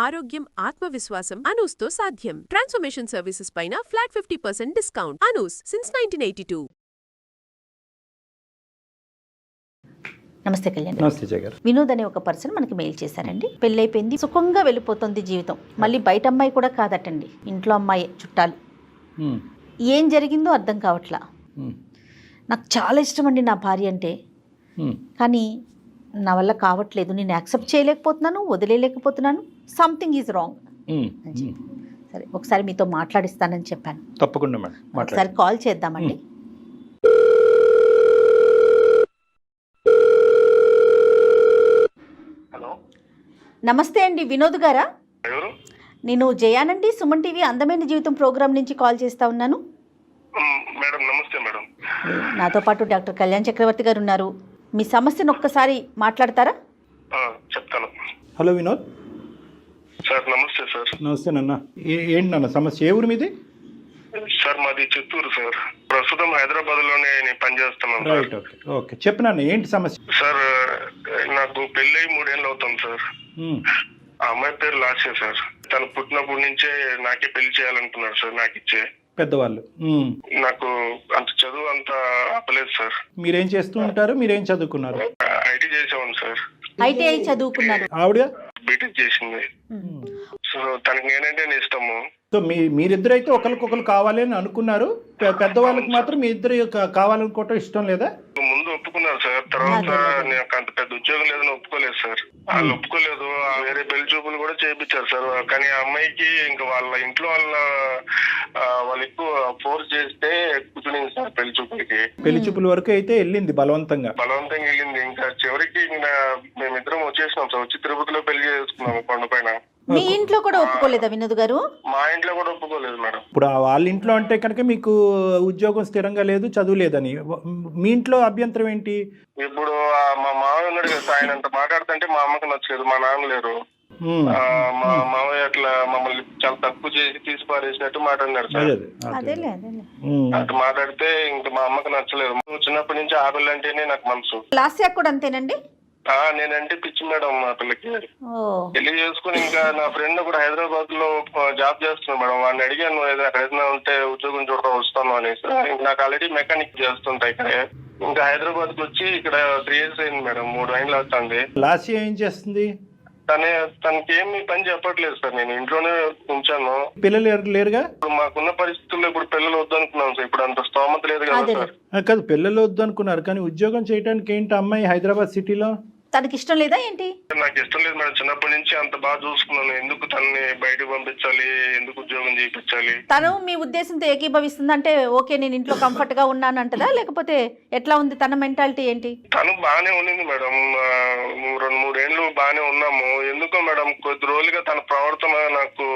ఆరోగ్యం, ఆత్మవిశ్వాసం అనూస్తో సాధ్యం. ట్రాన్స్ఫర్మేషన్ సర్వీసెస్ పైన ఫ్లాట్ 50% డిస్కౌంట్. అనూస్ సిన్స్ 1982. నమస్తే కళ్యాణ్. నమస్తే జగర్. వినోద్ అనే ఒక పర్సన్ మనకి మెయిల్ చేశారండి. పెళ్ళైపోయింది, సుఖంగా వెళ్ళిపోతుంది జీవితం. మళ్ళీ బయట అమ్మాయి కూడా కాదటండి, ఇంట్లో అమ్మాయి, చుట్టాలు. ఏం జరిగిందో అర్థం కావట్లా. నాకు చాలా ఇష్టం అండి నా భార్య అంటే, కానీ నా వల్ల కావట్లేదు. నేను యాక్సెప్ట్ చేయలేకపోతున్నాను, వదిలేయలేకపోతున్నాను. Something is wrong. సరే, ఒకసారి మీతో మాట్లాడిస్తానని చెప్పాను. తప్పకుండా మేడం, ఒకసారి కాల్ చేద్దామండి. నమస్తే అండి, వినోద్ గారా? నేను జయానండి, సుమన్ టీవీ అందమైన జీవితం ప్రోగ్రామ్ నుంచి కాల్ చేస్తా ఉన్నాను. మేడం నమస్తే మేడం. నాతో పాటు డాక్టర్ కళ్యాణ్ చక్రవర్తి గారు ఉన్నారు. మీ సమస్యను ఒక్కసారి మాట్లాడతారా? చెప్తాను. Hello Vinod sir. నమస్తే సార్. నమస్తే నాన్న. ఏంటి నాన్న సమస్య? ఏ ఊరు మీది? సార్ మాది చిత్తూరు సార్. ప్రస్తుతం హైదరాబాద్ లోనే నేను పనిచేస్తున్నాను. Right, okay okay. చెప్పు నాన్న, ఏంటి సమస్య? సార్ నాకు పెళ్ళి 3 ఏళ్ళు అవుతుంది సార్. ఆ అమ్మాయి పేరు లాస్య సార్. తను పుట్టినప్పటి నుంచే నాకే పెళ్లి చేయాలనుకున్నారు సార్, నాకు ఇచ్చే పెద్దవాళ్ళు. నాకు అంత చదువు అంత ఆపలేదు సార్. మీరేం చేస్తూ ఉంటారు? మీరేం చదువుకున్నారు? IT చేసేవాను sir. ఐటీఐ చదువుకున్నారు. ఆవిడ బీటెక్ చేసింది. సో తనకి నేనంటే ఇష్టము. సో మీరిద్దరు అయితే ఒకరికొకరు కావాలి అని అనుకున్నారు. పెద్దవాళ్ళకి మాత్రం మీ ఇద్దరు కావాలనుకోవటం ఇష్టం లేదా? ముందు ఒప్పుకున్నారు సార్. తర్వాత నాకు అంత పెద్ద ఉద్యోగం లేదని ఒప్పుకోలేదు సార్. వాళ్ళు ఒప్పుకోలేదు. వేరే పెళ్లి చూపులు కూడా చేయించారు సార్. కానీ ఆ అమ్మాయికి ఇంకా వాళ్ళ ఇంట్లో వాళ్ళు ఎక్కువ ఫోర్స్ చేస్తే కూర్చునింది సార్ పెళ్లి చూపులకి. పెళ్లి చూపుల వరకు అయితే వెళ్ళింది, బలవంతంగా వెళ్ళింది. ఇంకా చివరికి ఇంకా మేమిద్దరం వచ్చేసినాం సార్. వచ్చి తిరుపతిలో పెళ్లి చేసుకున్నాము కొండపైన. మీ ఇంట్లో కూడా ఒప్పుకోలేదా వినోద్ గారు? మా ఇంట్లో కూడా ఒప్పుకోలేదు మేడం. ఇప్పుడు వాళ్ళ ఇంట్లో అంటే కనుక మీకు ఉద్యోగం స్థిరంగా లేదు, చదువు లేదని. మీ ఇంట్లో అభ్యంతరం ఏంటి? ఇప్పుడు మా మామయ్య ఉన్నాడు కదా, ఆయన అంత మాట్లాడుతుంటే మా అమ్మకి నచ్చలేదు. మా నాన్న లేరు. మా మామయ్య అట్లా మమ్మల్ని చాలా తక్కువ చేసి తీసి పారేసినట్టు మాట్లాడినాడు సార్. అటు మాట్లాడితే ఇంకా మా అమ్మకి నచ్చలేదు. చిన్నప్పటి నుంచి ఆ పిల్ల అంటేనే నాకు మనసు. లాస్యా కూడా అంతేనండి? నేనంటే పిచ్చి మేడం మా పిల్లకి. పెళ్లి చేసుకుని ఇంకా నా ఫ్రెండ్ కూడా హైదరాబాద్ లో జాబ్ చేస్తున్నాడు మేడం. వాడిని అడిగాను ఎక్కడైనా ఉంటే ఉద్యోగం చూడడం వస్తాను అనేసి. నాకు ఆల్రెడీ మెకానిక్ చేస్తుంటాయి ఇక్కడ. ఇంకా హైదరాబాద్ కి వచ్చి ఇక్కడ 3 years అయింది మేడం. 3 ఏళ్ళు అవుతుంది. లాస్య ఏం చేస్తుంది? తనకి ఏమి పని చెప్పట్లేదు సార్. నేను ఇంట్లోనే ఉంచాను. పిల్లలు లేరుగా? మాకున్న పరిస్థితుల్లో ఇప్పుడు పిల్లలు వద్దనుకున్నాం సార్. ఇప్పుడు అంత స్తోమత లేదు కదా సార్. కాదు, పిల్లలు వద్దు అనుకున్నారు, కానీ ఉద్యోగం చేయడానికి ఏంటి అమ్మాయి హైదరాబాద్ సిటీలో? తనకి ఇష్టం లేదా ఏంటి? నాకు ఇష్టం లేదు మేడం. చిన్నప్పటి నుంచి అంత బాగా చూసుకున్నాను. ఎందుకు తనని బయటకు పంపించాలి? ఎందుకు ఉద్యోగం చేయించాలి? తను మీ ఉద్దేశంతో ఏకీభవిస్తుంది అంటే ఓకే, నేను ఇంట్లో కంఫర్ట్ గా ఉన్నాను అంటదా, లేకపోతే ఎట్లా ఉంది తన మెంటాలిటీ ఏంటి? తను బాగానే ఉండింది మేడం. 2-3 ఏళ్ళు బాగానే ఉన్నాము. ఎందుకో మేడం కొద్ది రోజులుగా తన ప్రవర్తన నాకు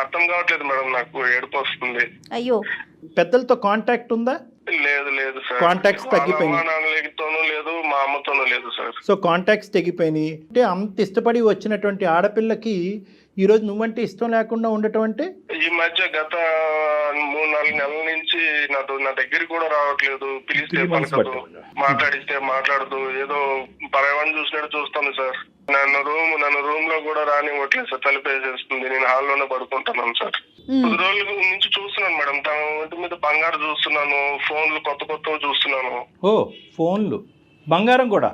అర్థం కావట్లేదు మేడం. నాకు ఏడుపు వస్తుంది. అయ్యో, పెద్దలతో కాంటాక్ట్ ఉందా? లేదు సార్. కాంటాక్ట్స్ తగ్గిపోయినాయి. లేదు, మా అమ్మతోనూ లేదు సార్. సో కాంటాక్ట్స్ తగ్గిపోయినాయి అంటే అంత ఇష్టపడి వచ్చినటువంటి ఆడపిల్లకి ఈ రోజు నువ్వంటే ఇష్టం లేకుండా ఉండటం అంటే? ఈ మధ్య గత 3-4 నెలల నుంచి నా దగ్గరికి కూడా రావట్లేదు. పిలిస్తే పలకదు, మాట్లాడిస్తే మాట్లాడదు. ఏదో పరవాన్ని చూసినట్టు చూస్తాను సార్. నన్ను రూమ్ లో కూడా రానివ్వట్లేదు సార్. తలుపేసేస్తుంది. నేను హాల్లోనే పడుకుంటున్నాను సార్. 10 రోజుల నుంచి చూస్తున్నాను మేడం. తన ఒంటి మీద బంగారు చూస్తున్నాను. ఫోన్లు కొత్త చూస్తున్నాను. ఓ, ఫోన్లు, బంగారం కూడా?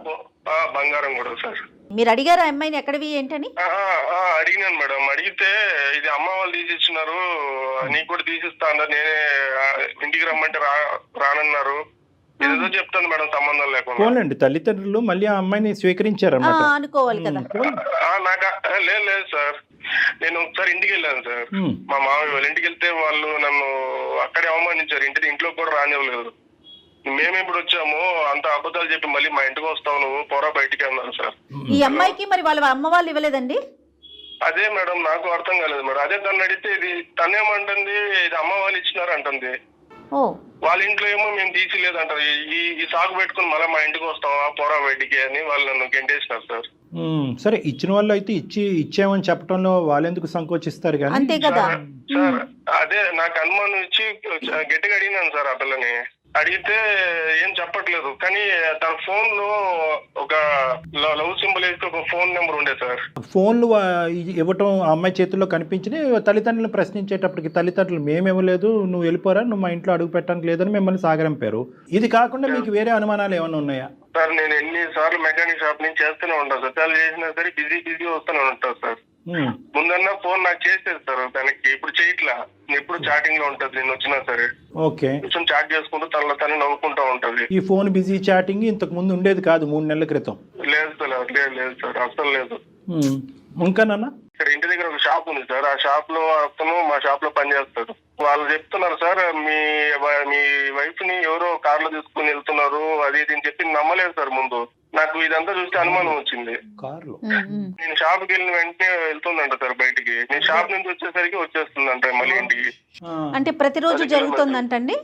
బంగారం కూడా సార్. మీరు అడిగారా అమ్మాయిని ఎక్కడవి ఏంటని? అడిగినాను మేడం. అడిగితే ఇది అమ్మ వాళ్ళు తీసిచ్చినారు, నీకు కూడా తీసిస్తా అన్నారు. నేనే ఇంటికి రమ్మంటే రానన్నారు. ఏదో చెప్తాను మేడం సంబంధం లేకుండా. పోలండి, తల్లిదండ్రులు మళ్ళీ ఆ అమ్మాయిని స్వీకరించారన్నమాట అనుకోవాలి కదా. లేదు సార్. నేను ఒకసారి ఇంటికి వెళ్ళాను సార్. మా మామయ్య వాళ్ళ ఇంటికి వెళ్తే వాళ్ళు నన్ను అక్కడే అవమానించారు. ఇంట్లో కూడా రానివ్వలేదు. మేము ఇప్పుడు వచ్చాము, అంత అబద్ధాలు చెప్పి మళ్ళీ మా ఇంటికి వస్తావు, నువ్వు పోరా బయటికి అన్నారు సార్. ఈ అమ్మాయికి మరి వాళ్ళ అమ్మ వాళ్ళు ఇవ్వలేదండి? అదే మేడం నాకు అర్థం కాలేదు మేడం. అదే తను అడిగితే ఇది తనేమంటుంది, ఇది అమ్మ వాళ్ళు ఇచ్చినారు అంటుంది. వాళ్ళ ఇంట్లో ఏమో మేము తీసిలేదు అంటారు. ఈ సాగు పెట్టుకుని మళ్ళీ మా ఇంటికి వస్తావా, పోరా బయటికి అని వాళ్ళు నన్ను గెంటేసినారు సార్. సరే, ఇచ్చిన వాళ్ళు అయితే ఇచ్చామని చెప్పడంలో వాళ్ళెందుకు సంకోచిస్తారు కానీ? అంతే కదా సార్. అదే నాకు అనుమానం ఇచ్చి గట్టిగా అడిగినాను సార్ ఆ పిల్లని. అడిగితే ఏం చెప్పట్లేదు. కానీ తన ఫోన్ లో ఒక లవ్ సింబల్ వేసి ఒక ఫోన్ నెంబర్ ఉండే సార్. ఫోన్లు ఇవ్వటం ఆ అమ్మాయి చేతుల్లో కనిపించినాయి. తల్లిదండ్రులను ప్రశ్నించేటప్పటికి తల్లిదండ్రులు మేము ఇవ్వలేదు, నువ్వు వెళ్ళిపోరా, నువ్వు మా ఇంట్లో అడుగు పెట్టడానికి లేదని మిమ్మల్ని సాగరంపారు. ఇది కాకుండా మీకు వేరే అనుమానాలు ఏమైనా ఉన్నాయా? సార్ నేను ఎన్నిసార్లు మెకానిక్ షాప్ నుంచి చేస్తూనే ఉంటాను సార్. చాలా చేసినా సరే బిజీ వస్తూనే ఉంటాను సార్. ముందన్నా ఫోన్ నాకు చేసేది సార్ తనకి, ఇప్పుడు చేయట్లా. ఎప్పుడు చాటింగ్ లో ఉంటది నేను వచ్చినా సరే. ఓకే, కొంచెం చాట్ చేసుకుంటూ తనలో నవ్వుకుంటా ఉంటది. ఈ ఫోన్ బిజీ చాటింగ్ ఇంతకు ముందు ఉండేది కాదు 3 నెలల క్రితం? లేదు సార్, లేదు సార్, అసలు లేదు. ఇంకానన్నా ఇక్కడ ఇంటి దగ్గర ఒక షాప్ ఉంది సార్. ఆ షాప్ లో అతను మా షాప్ లో పనిచేస్తాడు. వాళ్ళు చెప్తున్నారు సార్, మీ వైఫ్ ని ఎవరో కార్ లో తీసుకుని వెళ్తున్నారు అది ఇది అని చెప్పి నమ్మలేదు సార్. ముందు నాకు ఇదంతా చూస్తే అనుమానం వచ్చింది. నేను షాప్ కి వెళ్ళిన వెంటనే వెళ్తుందంట సార్ బయటికి. నేను షాప్ నుంచి వచ్చేసరికి వచ్చేస్తుందంట మళ్ళీ ఇంటికి. అంటే ప్రతిరోజు జరుగుతుందంటండి?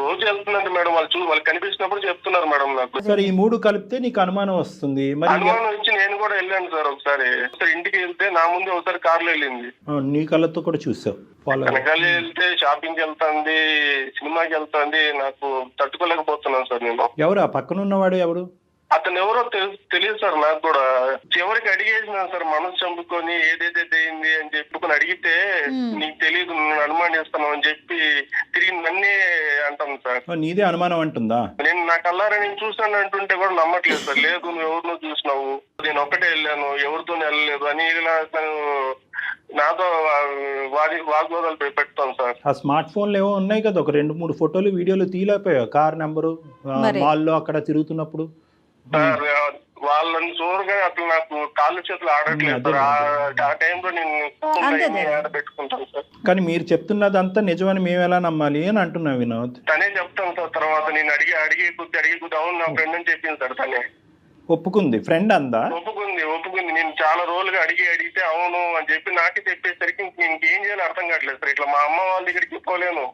రోజు వెళ్తుందంట మేడం. వాళ్ళు కనిపించినప్పుడు చెప్తున్నారు మేడం నాకు. సరే, ఈ 3 కలిపితే నీకు అనుమానం వస్తుంది. అనుమానం వచ్చి నేను కూడా వెళ్ళాను సార్. ఒకసారి ఇంటికి వెళ్తే నా ముందు ఒకసారి కార్ లో వెళ్ళింది. నీ కళ్ళతో కూడా చూసావు? వెనకాల వెళ్తే షాపింగ్ వెళ్తాంది, సినిమాకి వెళ్తాంది. నాకు తట్టుకోలేకపోతున్నాను సార్ నేను. ఎవరు ఆ పక్కన ఉన్నవాడు? ఎవరు అతను? ఎవరో తెలియదు సార్ నాకు కూడా. చివరికి అడిగేసినా సార్, మనసు చంపుకొని ఏదైతే అయింది అని చెప్పుకొని అడిగితే నీకు తెలియదు, నేను అనుమానిస్తాను అని చెప్పి తిరిగి నన్నే అంటాను సార్. నీదే అనుమానం అంటుందా? నేను నా కల్లారా నేను చూసాను అంటుంటే కూడా నమ్మట్లేదు సార్. లేదు, నువ్వు ఎవరినో చూసినావు, నేను ఒక్కటే వెళ్ళాను, ఎవరితో వెళ్ళలేదు అని నాతో వాగ్వాదాలు పెడతాను సార్. ఆ స్మార్ట్ ఫోన్లు ఏవో ఉన్నాయి కదా, ఒక 2-3 ఫోటోలు వీడియోలు తీయలేకపోయావు? కార్ నెంబరు మాల్లో అక్కడ తిరుగుతున్నప్పుడు సార్. వాళ్ళని చూడగా అసలు నాకు కాళ్ళు చేతులు ఆడట్లేదు సార్. ఆ టైంలో నేను పెట్టుకుంటాను సార్. కానీ మీరు చెప్తున్నదంతా నిజమని మేము ఎలా నమ్మాలి అని అంటున్నా వినోద్. తనే చెప్తాను సార్. తర్వాత నేను అడిగి కొద్ది అవును నా ఫ్రెండ్ అని చెప్పింది సార్. తనే ఒప్పుకుంది. ఫ్రెండ్ అందా? ఒప్పుకుంది. నేను చాలా రోజులుగా అడిగితే అవును అని చెప్పి నాకే చెప్పేసరికి ఇంకేం చేయాలి అర్థం కావట్లేదు సార్. ఇట్లా మా అమ్మ వాళ్ళ దగ్గరికి పోలేను,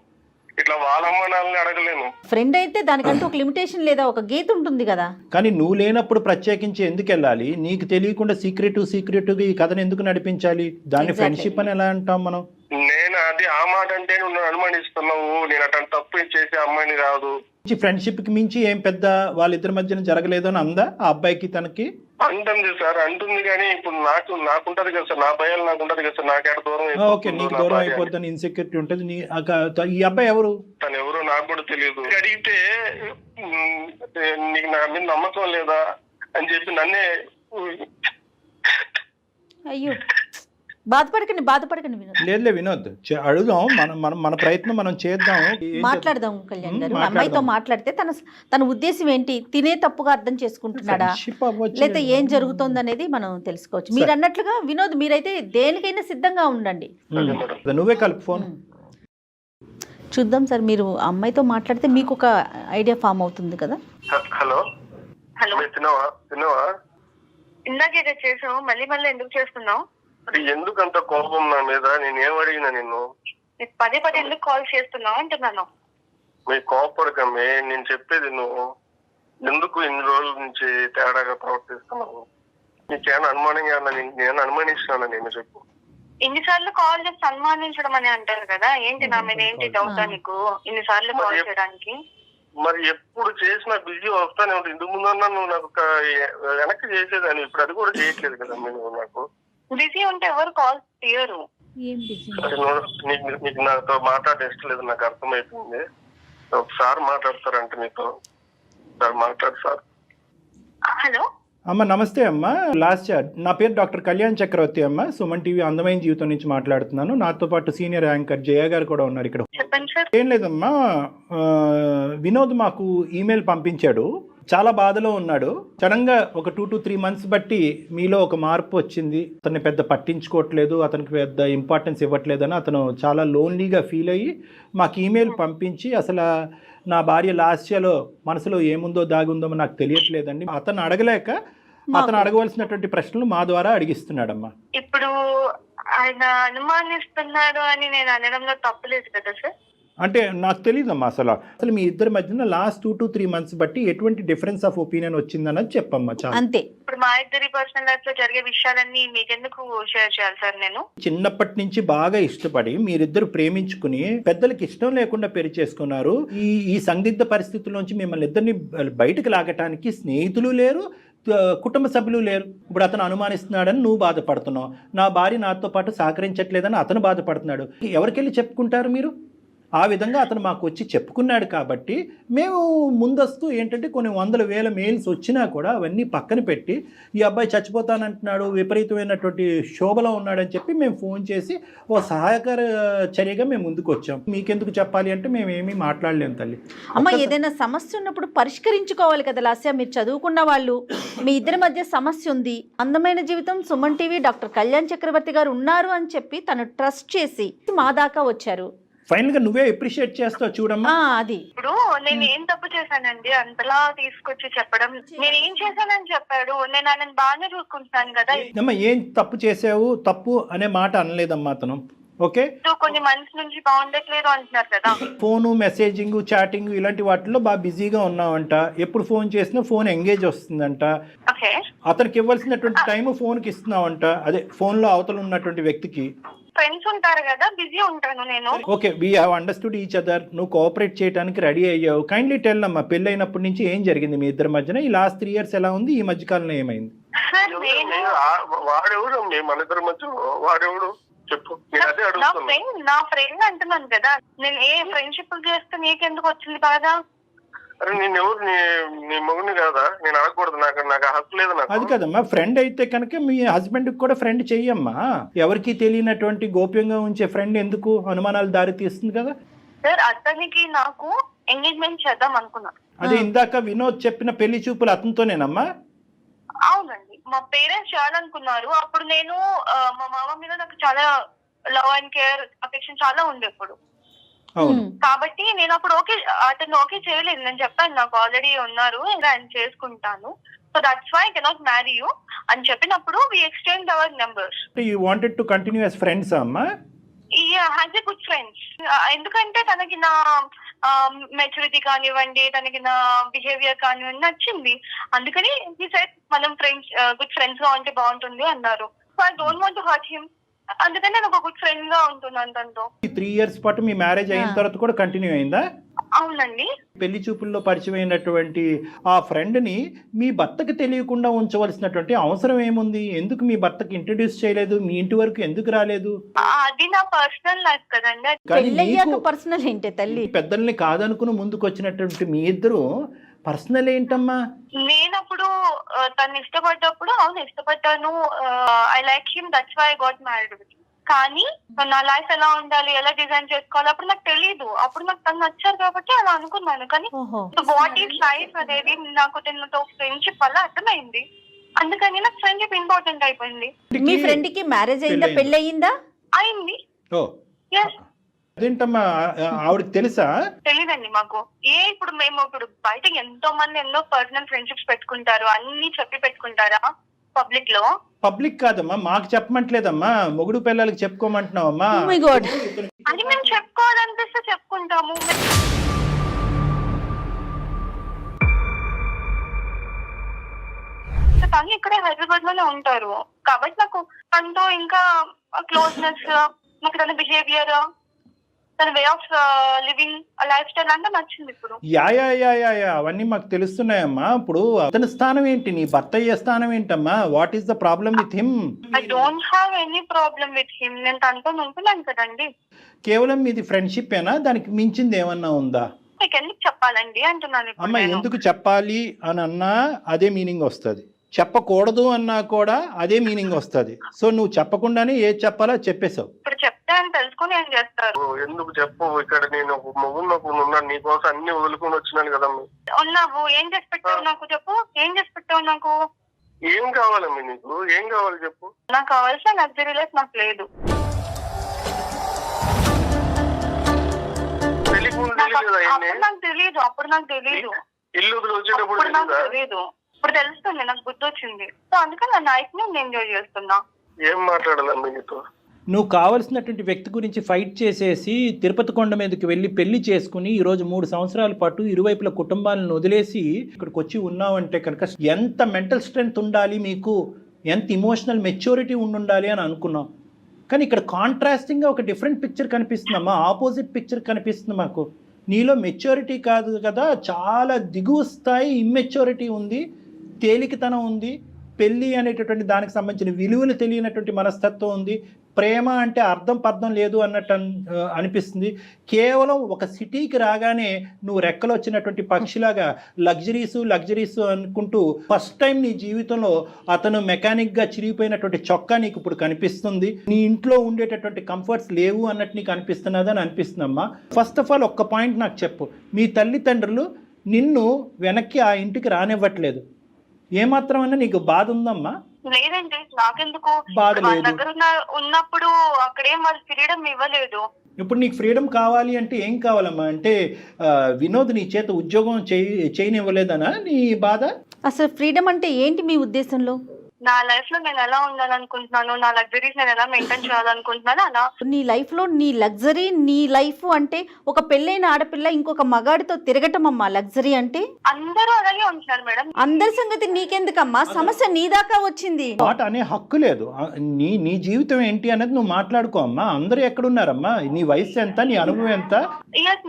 ఇట్లా వాళ్ళ అమ్మ నాన్నని అడగలేను. ఫ్రెండ్ అయితే దానికంటూ ఒక లిమిటేషన్ లేదా ఒక గీత ఉంటుంది కదా. కానీ నువ్వు లేనప్పుడు ప్రత్యేకించి ఎందుకు వెళ్ళాలి? నీకు తెలియకుండా సీక్రెట్ ఈ కథను ఎందుకు నడిపించాలి? దాన్ని ఫ్రెండ్షిప్ అని ఎలా అంటాం మనం? నేను అది ఆ మాట అంటే నువ్వు అనుమానిస్తున్నావు, నేను అటువంటి తప్పు చేసే అమ్మాయిని కాదు. ఫ్రెండ్షిప్ కి మించి ఏం పెద్ద వాళ్ళిద్దరి మధ్యన జరగలేదు అని అందా ఆ అబ్బాయికి తనకి? అంటుంది సార్, అంటుంది. కానీ ఇప్పుడు నాకుంటది కదా సార్, నా భయాలు నాకు ఉంటది కదా సార్. నాకేట దూరం. ఓకే, నీకు దూరం అయిపోద్దని ఇన్సెక్యూరిటీ ఉంటుంది. ఈ అబ్బాయి ఎవరు? తను ఎవరో నాకు కూడా తెలియదు. అడిగితే నీకు నా మీద నమ్మకం లేదా అని చెప్పి నన్నే. అయ్యో, బాధపడకండి వినోద్. లేదులే వినోద్, అడుగుదాం. మన ప్రయత్నం మనం చేద్దాం, మాట్లాడదాం. కళ్యాణ్ గారు, అమ్మాయితో మాట్లాడితే తన ఉద్దేశం ఏంటి, తినే తప్పుగా అర్థం చేసుకుంటున్నాడా లేదా ఏం జరుగుతోంది అనేది మనం తెలుసుకోవచ్చు. మీరు అన్నట్లుగా వినోద్, మీరైతే దేనికైనా సిద్ధంగా ఉండండి. నువ్వే కలుపు ఫోన్. చూద్దాం సార్, మీరు అమ్మాయితో మాట్లాడితే మీకు ఒక ఐడియా ఫామ్ అవుతుంది కదా. హలో, తిన్నావా? ఇందాక చేసావు, మళ్ళీ ఎందుకు చేస్తున్నావు? ఎందుకంత కోపం నా మీద? నేను ఏం అడిగినా నిన్ను? పదే ఎందుకు కాల్ చేస్తున్నావు అంటున్నాను. మీ కోపడకమే, నేను చెప్పేది నువ్వు ఎందుకు ఇన్ని రోజుల నుంచి తేడాగా ప్రవర్తిస్తున్నావు? నీకేమైనా అనుమానంగా? నేను అనుమానిస్తున్నాను. నేను చెప్పు. ఇన్నిసార్లు కాల్ చేసి అనుమానించడం అని అంటారు కదా, ఏంటి నా మీద ఏంటి డౌట్ నీకు ఇన్నిసార్లు కాల్ చేయడానికి? మరి ఎప్పుడు చేసినా బిజీ వస్తానే ఉంటుంది. ఇందుకు ముందన్నా నువ్వు నాకు వెనక్కి చేసేదాన్ని, ఇప్పుడు అది కూడా చేయట్లేదు కదా నువ్వు. నాకు బిజీ ఉంటే ఎవరు కాల్ తీయరు. నీకు నాతో మాట్లాడే ఇష్టం లేదు, నాకు అర్థమైపోయింది. ఒకసారి మాట్లాడతారంటే నీతో మాట్లాడు సార్. హలో అమ్మ, నమస్తే అమ్మ. నా పేరు డాక్టర్ కళ్యాణ్ చక్రవర్తి అమ్మ. సుమన్ టీవీ అందమైన జీవితం నుంచి మాట్లాడుతున్నాను. నాతో పాటు సీనియర్ యాంకర్ జయ గారు కూడా ఉన్నారు ఇక్కడ. చెప్పండి సార్. ఏం లేదమ్మా, వినోద్ మాకు ఈమెయిల్ పంపించాడు. చాలా బాధలో ఉన్నాడు. సడన్ గా ఒక 2 to 3 months బట్టి మీలో ఒక మార్పు వచ్చింది. అతన్ని పెద్ద పట్టించుకోవట్లేదు, అతనికి పెద్ద ఇంపార్టెన్స్ ఇవ్వట్లేదని అతను చాలా లోన్లీగా ఫీల్ అయ్యి మాకు ఈమెయిల్ పంపించి, అసలు నా భార్య లాస్యలో మనసులో ఏముందో దాగుందో నాకు తెలియట్లేదండి. అతను అడగలేక అతను అడగవలసినటువంటి ప్రశ్నలు మా ద్వారా అడిగిస్తున్నాడమ్మా. ఇప్పుడు ఆయన అనుమానిస్తున్నాడు అని నేను అనడంలో తప్పులేదు కదా సార్? అంటే నాకు తెలియదమ్మా అసలు మీ ఇద్దరి మధ్యన లాస్ట్ 2 to 3 months బట్టి ఎటువంటి డిఫరెన్స్ ఆఫ్ ఒపీనియన్ వచ్చిందన్నది చెప్పమ్మా చాలా. అంతే. ఇప్పుడు మా ఇద్దరి పర్సనల్ లైఫ్ లో జరిగే విషయాలన్నీ మీకెందుకు షేర్ చేయాలి సార్ నేను? చిన్నప్పటి నుంచి బాగా ఇష్టపడి మీరిద్దరు ప్రేమించుకుని పెద్దలకి ఇష్టం లేకుండా పెళ్లి చేసుకున్నారు. ఈ సందిగ్ధ పరిస్థితుల్లోంచి మిమ్మల్ని ఇద్దరిని బయటకు లాగటానికి స్నేహితులు లేరు, కుటుంబ సభ్యులు లేరు. ఇప్పుడు అతను అనుమానిస్తున్నాడని నువ్వు బాధపడుతున్నావు, నా భార్య నాతో పాటు సహకరించట్లేదని అతను బాధపడుతున్నాడు. ఎవరికెళ్ళి చెప్పుకుంటారు మీరు? ఆ విధంగా అతను మాకు వచ్చి చెప్పుకున్నాడు కాబట్టి మేము ముందస్తు ఏంటంటే కొన్ని 100,000 మెయిల్స్ వచ్చినా కూడా అవన్నీ పక్కన పెట్టి ఈ అబ్బాయి చచ్చిపోతానంటున్నాడు, విపరీతమైనటువంటి శోభలో ఉన్నాడని చెప్పి మేము ఫోన్ చేసి ఓ సహాయకర చర్యగా మేము ముందుకు వచ్చాం. మీకెందుకు చెప్పాలి అంటే మేము ఏమీ మాట్లాడలేము తల్లి. అమ్మ, ఏదైనా సమస్య ఉన్నప్పుడు పరిష్కరించుకోవాలి కదా లాస్య. మీరు చదువుకున్న వాళ్ళు, మీ ఇద్దరి మధ్య సమస్య ఉంది, అందమైన జీవితం సుమన్ టీవీ డాక్టర్ కళ్యాణ్ చక్రవర్తి గారు ఉన్నారు అని చెప్పి తను ట్రస్ట్ చేసి మా దాకా వచ్చారు. ఫైనల్ గా నువ్వే అప్రిషియేట్ చేస్తావు చూడమ్మా. అది ఇప్పుడు నేను ఏం తప్పు చేశానండి అంతలా తీసుకొచ్చి చెప్పడం? నేను ఏం చేశానని చెప్పాడు, నేను ఆయన బాగానే చూసుకుంటున్నాను కదా. అమ్మా ఏం తప్పు చేసావు, తప్పు అనే మాట అనలేదమ్మా అతను. ఓకే, కొన్ని మంత్స్ నుంచి బాగుండట్లేదు అంటున్నారు కదా. ఫోను, మెసేజింగ్, చాటింగ్ ఇలాంటి వాటిలో బాగా బిజీగా ఉన్నావంట. ఎప్పుడు ఫోన్ చేసినా ఫోన్ ఎంగేజ్ వస్తుందంట. ఓకే, అతనికి ఇవ్వాల్సినటువంటి టైం ఫోన్కి ఇస్తున్నావంట, అదే ఫోన్లో అవతల ఉన్నటువంటి వ్యక్తికి. ఫ్రెండ్స్ ఉంటారు కదా, బిజీ ఉంటాను నేను. Okay, we have understood each other. నువ్వు కోఆపరేట్ చేయడానికి రెడీ అయ్యావు. కైండ్లీ టెల్ అమ్మా, పెళ్ళి అయినప్పటి నుంచి ఏం జరిగింది మీ ఇద్దరి మధ్యన? ఈ లాస్ట్ 3 years ఎలా ఉంది? ఈ మధ్య కాలంలో ఏమైంది? వాడెవడు మన ఇద్దరి మధ్య? వాడెవడు చెప్పు, నేను అదే అడుగుతున్నా. నా ఫ్రెండ్ అంటున్నాను కదా, నేను ఏ ఫ్రెండ్షిప్ చేస్తే నీకెందుకు వచ్చింది బాగా? అరే నేను ఎవరు, నీ మొగుడిని కాదా? నేను అడగకూడదు, నాకు హక్కు లేదు. నాకు అది కదమ్మా, ఫ్రెండ్ అయితే కనుక మీ హస్బెండ్ కూడా ఫ్రెండ్ చెయ్యమ్మా. ఎవరికి తెలియనటువంటి గోప్యంగా ఉంచే ఫ్రెండ్ ఎందుకు అనుమానాలు దారి తీస్తుంది కదా. సార్, అతనికి నాకు ఎంగేజ్మెంట్ చేద్దాం అనుకున్నా. అదే ఇందాక వినోద్ చెప్పిన పెళ్లి చూపులు అతనితోనేనమ్మా? అవునండి, మా పేరెంట్స్ చేయాలనుకున్నారు. అప్పుడు నేను మా మామ మీద నాకు చాలా లవ్ అండ్ కేర్, అఫెక్షన్ చాలా ఉండే అప్పుడు. కాబట్టి నేను అప్పుడు అతను ఓకే చేయలేదు. నేను చెప్పాను నాకు ఆల్రెడీ ఉన్నారు, ఇంకా ఆయన చేసుకుంటాను, so that's why I cannot marry you అని చెప్పినప్పుడు we exchange our numbers. You wanted to continue as friends అమ్మా? As a good friends. ఎందుకంటే తనకి నా మెచ్యూరిటీ కానివ్వండి, తనకి నా బిహేవియర్ కానివ్వండి నచ్చింది. అందుకని హి సెడ్ మనం ఫ్రెండ్స్, గుడ్ ఫ్రెండ్స్ గా ఉంటే బాగుంటుంది అన్నారు. So I don't want to hurt him. అందుకని నేను ఒక గుడ్ ఫ్రెండ్ గా ఉంటున్నాను తనతో. 3 years పాటు మీ మ్యారేజ్ అయిన తర్వాత కూడా కంటిన్యూ అయిందా? అవునండి. పెళ్లి చూపుల్లో పరిచయమైనటువంటి ఆ ఫ్రెండ్ ని మీ భర్తకి తెలియకుండా ఉంచవలసినటువంటి అవసరం ఏముంది? ఎందుకు మీ భర్తకి ఇంట్రడ్యూస్ చేయలేదు? మీ ఇంటి వరకు ఎందుకు రాలేదు? అది నా పర్సనల్ లైఫ్ కదండి. పెళ్ళయ్యాక పర్సనల్ ఏంటి తల్లి? పెద్దల్ని కాదనుకుని ముందుకు వచ్చినటువంటి మీ ఇద్దరు పర్సనల్ ఏంటమ్మా? నేనప్పుడు తను ఇష్టపడ్డప్పుడు అవును ఇష్టపడ్డాను, I like him, that's why I got married with. కానీ నా లైఫ్ ఎలా ఉండాలి, ఎలా డిజైన్ చేసుకోవాలి అప్పుడు నాకు తెలియదు. అప్పుడు నాకు తను నచ్చారు కాబట్టి అలా అనుకున్నాను. కానీ వాట్ ఈస్ లైఫ్ అనేది నాకు తనతో ఫ్రెండ్షిప్ వల్ల అర్థమైంది. అందుకని నాకు ఫ్రెండ్షిప్ ఇంపార్టెంట్ అయిపోయింది. మీ ఫ్రెండ్ కి మ్యారేజ్ అయిందా, పెళ్లి అయిందా? అయింది. అదేంటమ్మా, ఆవిడకి తెలుసా? తెలీదండి మాకు. ఇప్పుడు మేము బయటకి ఎంతో మంది ఎన్నో పర్సనల్ ఫ్రెండ్షిప్స్ పెట్టుకుంటారు, అన్ని చెప్పి పెట్టుకుంటారా పబ్లిక్ లో? పబ్లిక్ కాదమ్మా, మాకు చెప్పమంటలేదమ్మా, మొగుడు పిల్లలకి చెప్పుకోమంటున్నావమ్మా. అది మేము చెప్పుకోవాలనిపిస్తే చెప్పుకుంటాము. తను ఇక్కడే హైదరాబాద్ లోనే ఉంటారు కాబట్టి నాకు తనతో ఇంకా క్లోజ్నెస్, నాకు తన బిహేవియర్, తన way of living, life style అంతా నచ్చింది. ఇప్పుడు అవన్నీ మాకు తెలుస్తున్నాయమ్మా. ఇప్పుడు అతని స్థానం ఏంటి, నీ భర్త అయ్యే స్థానం ఏంటమ్మా? What is the problem with him? I don't have any problem with him. నేను తనతో ఉంటున్నాను కదండి. కేవలం మీది ఫ్రెండ్షిప్ ఏనా? దానికి మించింది ఏమన్నా ఉందా? మీకు ఎందుకు చెప్పాలండి అంటున్నాను. అమ్మ, ఎందుకు చెప్పాలి అని అన్నా అదే మీనింగ్ వస్తుంది, చెప్పకూడదు అన్నా కూడా అదే మీనింగ్ వస్తుంది. సో నువ్వు చెప్పకుండానే ఏది చెప్పాలో చెప్పేశావు. ఇప్పుడు చెప్తే అని తెలుసుకుని ఏం చేస్తారు? ఎందుకు చెప్పు? ఇక్కడ నేను మొగుడు నీకోసం అన్ని వదులుకొని వచ్చినాను కదా. ఉన్నావు, ఏం చేసి పెట్టావు నాకు చెప్పు? ఏం చేసి పెట్టావు నాకు? ఏం కావాలమ్మా నీకు? ఏం కావాలి చెప్పు? నాకు కావాల్సిన లగ్జరీ లైఫ్ నాకు లేదు. నాకు తెలియదు, అప్పుడు నాకు తెలియదు. ఇల్లు వచ్చేటప్పుడు నాకు తెలియదు, ఇప్పుడు తెలుస్తుంది, నాకు బుద్ధి వచ్చింది. సో అందుకని నా లైఫ్ ని ఎంజాయ్ చేస్తున్నా. ఏం మాట్లాడాలమ్మా నీతో? నువ్వు కావలసినటువంటి వ్యక్తి గురించి ఫైట్ చేసేసి తిరుపతి కొండ మీదకి వెళ్ళి పెళ్లి చేసుకుని ఈరోజు 3 సంవత్సరాల పాటు ఇరువైపుల కుటుంబాలను వదిలేసి ఇక్కడికి వచ్చి ఉన్నావంటే కనుక ఎంత మెంటల్ స్ట్రెంగ్త్ ఉండాలి మీకు, ఎంత ఇమోషనల్ మెచ్యూరిటీ ఉండాలి అని అనుకున్నాం. కానీ ఇక్కడ కాంట్రాస్టింగ్గా ఒక డిఫరెంట్ పిక్చర్ కనిపిస్తుందమ్మా, ఆపోజిట్ పిక్చర్ కనిపిస్తుంది మాకు. నీలో మెచ్యూరిటీ కాదు కదా, చాలా దిగువ స్థాయి ఇమ్మెచ్యూరిటీ ఉంది, తేలికతనం ఉంది, పెళ్ళి అనేటటువంటి దానికి సంబంధించిన విలువలు తెలియనటువంటి మనస్తత్వం ఉంది, ప్రేమ అంటే అర్థం పర్థం లేదు అన్నట్టు అనిపిస్తుంది. కేవలం ఒక సిటీకి రాగానే నువ్వు రెక్కలు వచ్చినటువంటి పక్షిలాగా లగ్జరీస్ అనుకుంటూ ఫస్ట్ టైం నీ జీవితంలో అతను మెకానిక్గా చిరిగిపోయినటువంటి చొక్కా నీకు ఇప్పుడు కనిపిస్తుంది. నీ ఇంట్లో ఉండేటటువంటి కంఫర్ట్స్ లేవు అన్నట్టు నీకు అనిపిస్తున్నదని అనిపిస్తుందమ్మా. ఫస్ట్ ఆఫ్ ఆల్ ఒక్క పాయింట్ నాకు చెప్పు, మీ తల్లిదండ్రులు నిన్ను వెనక్కి ఆ ఇంటికి రానివ్వట్లేదు, ఏమాత్రమైనా నీకు బాధ ఉందమ్మా? లేదండి, నాకెందుకు, బాధ వాళ్ళ లేదు. దగ్గర ఉన్నప్పుడు అక్కడేం వాళ్ళు ఫ్రీడమ్ ఇవ్వలేదు. ఇప్పుడు నీకు ఫ్రీడమ్ కావాలి అంటే ఏం కావాలమ్మా? అంటే వినోద్ నీ చేత ఉద్యోగం చేయనివ్వలేదనా నీ బాధ? అసలు ఫ్రీడమ్ అంటే ఏంటి మీ ఉద్దేశంలో? నా లైఫ్ లో నేను ఎలా ఉండాలనుకుంటున్నాను, నా లగ్జరీస్ నేను ఎలా మెయింటైన్ చేయాలనుకుంటున్నాను అలా. నీ లైఫ్లో నీ లగ్జరీ, నీ లైఫ్ అంటే ఒక పెళ్ళైన ఆడపిల్ల ఇంకొక మగాడితో తిరగటం అమ్మా లగ్జరీ అంటే. అందరూ అలాగే ఉంటున్నారు మేడం. అందరి సంగతి నీకెందుకమ్మా, సమస్య నీ దాకా వచ్చింది. మాట అనే హక్కు లేదు. నీ జీవితం ఏంటి అనేది నువ్వు మాట్లాడుకో అమ్మా. అందరూ ఎక్కడున్నారమ్మా? నీ వయసు ఎంత, నీ అనుభవం ఎంత?